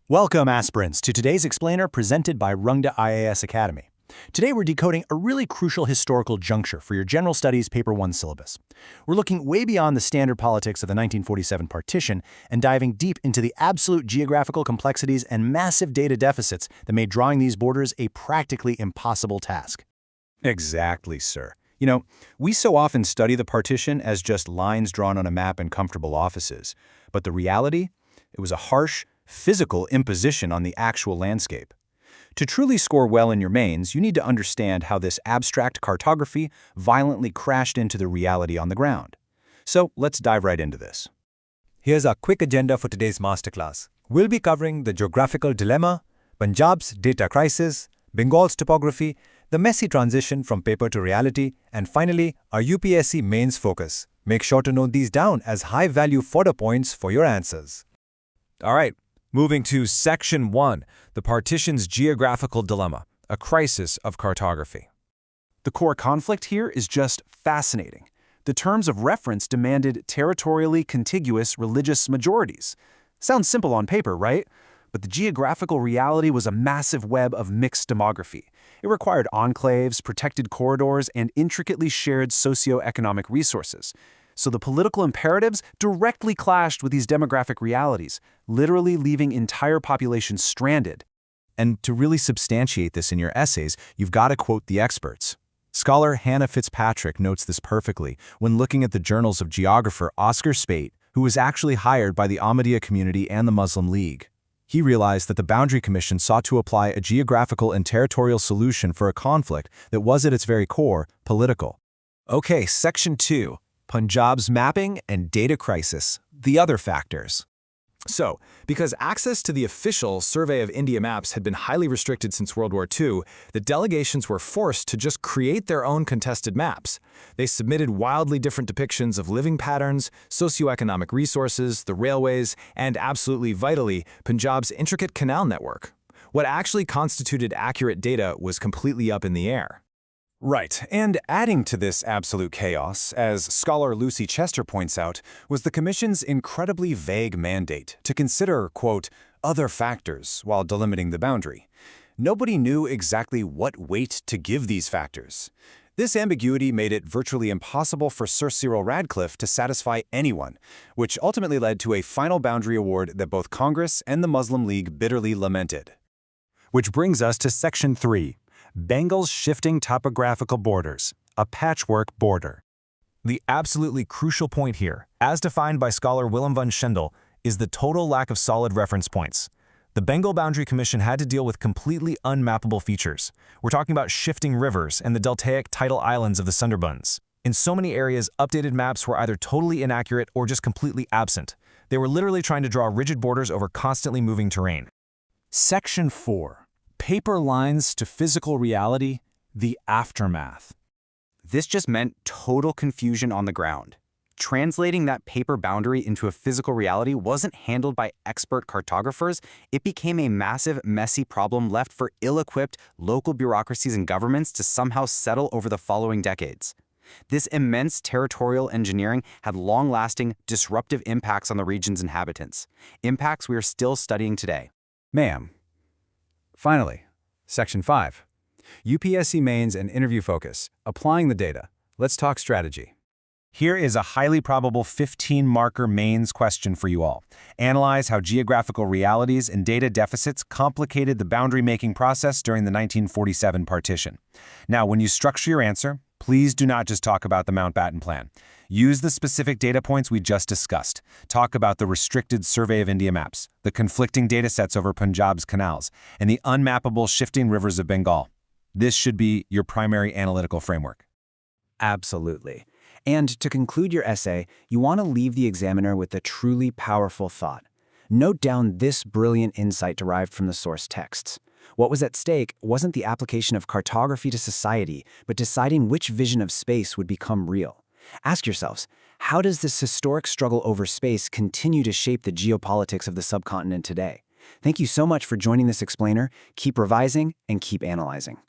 Welcome, aspirants, to today's explainer presented by Rungta IAS Academy. Today we're decoding a really crucial historical juncture for your General Studies Paper 1 syllabus. We're looking way beyond the standard politics of the 1947 partition and diving deep into the absolute geographical complexities and massive data deficits that made drawing these borders a practically impossible task. Exactly, sir. We so often study the partition as just lines drawn on a map in comfortable offices. But the reality? It was a harsh, physical imposition on the actual landscape. To truly score well in your mains, you need to understand how this abstract cartography violently crashed into the reality on the ground. So let's dive right into this. Here's our quick agenda for today's masterclass. We'll be covering the geographical dilemma, Punjab's data crisis, Bengal's topography, the messy transition from paper to reality, and finally, our UPSC mains focus. Make sure to note these down as high-value fodder points for your answers. All right, moving to Section 1, the partition's geographical dilemma, a crisis of cartography. The core conflict here is just fascinating. The terms of reference demanded territorially contiguous religious majorities. Sounds simple on paper, right? But the geographical reality was a massive web of mixed demography. It required enclaves, protected corridors, and intricately shared socioeconomic resources. So the political imperatives directly clashed with these demographic realities, literally leaving entire populations stranded. And to really substantiate this in your essays, you've got to quote the experts. Scholar Hannah Fitzpatrick notes this perfectly when looking at the journals of geographer Oscar Spate, who was actually hired by the Ahmadiyya community and the Muslim League. He realized that the Boundary Commission sought to apply a geographical and territorial solution for a conflict that was at its very core political. Okay, Section 2, Punjab's mapping and data crisis, the other factors. So, because access to the official Survey of India maps had been highly restricted since World War II, the delegations were forced to just create their own contested maps. They submitted wildly different depictions of living patterns, socioeconomic resources, the railways, and absolutely vitally, Punjab's intricate canal network. What actually constituted accurate data was completely up in the air. Right, and adding to this absolute chaos, as scholar Lucy Chester points out, was the Commission's incredibly vague mandate to consider, quote, other factors while delimiting the boundary. Nobody knew exactly what weight to give these factors. This ambiguity made it virtually impossible for Sir Cyril Radcliffe to satisfy anyone, which ultimately led to a final boundary award that both Congress and the Muslim League bitterly lamented. Which brings us to Section 3. Bengal's shifting topographical borders, a patchwork border. The absolutely crucial point here, as defined by scholar Willem van Schendel, is the total lack of solid reference points. The Bengal Boundary Commission had to deal with completely unmappable features. We're talking about shifting rivers and the deltaic tidal islands of the Sundarbans. In so many areas, updated maps were either totally inaccurate or just completely absent. They were literally trying to draw rigid borders over constantly moving terrain. Section 4. Paper lines to physical reality, the aftermath. This just meant total confusion on the ground. Translating that paper boundary into a physical reality wasn't handled by expert cartographers. It became a massive, messy problem left for ill-equipped local bureaucracies and governments to somehow settle over the following decades. This immense territorial engineering had long-lasting, disruptive impacts on the region's inhabitants, impacts we are still studying today. Ma'am. Finally, Section 5. UPSC mains and interview focus, applying the data. Let's talk strategy. Here is a highly probable 15-marker mains question for you all. Analyze how geographical realities and data deficits complicated the boundary-making process during the 1947 partition. Now, when you structure your answer, please do not just talk about the Mountbatten Plan. Use the specific data points we just discussed. Talk about the restricted Survey of India maps, the conflicting data sets over Punjab's canals, and the unmappable shifting rivers of Bengal. This should be your primary analytical framework. Absolutely. And to conclude your essay, you want to leave the examiner with a truly powerful thought. Note down this brilliant insight derived from the source texts. What was at stake wasn't the application of cartography to society, but deciding which vision of space would become real. Ask yourselves, how does this historic struggle over space continue to shape the geopolitics of the subcontinent today? Thank you so much for joining this explainer. Keep revising and keep analyzing.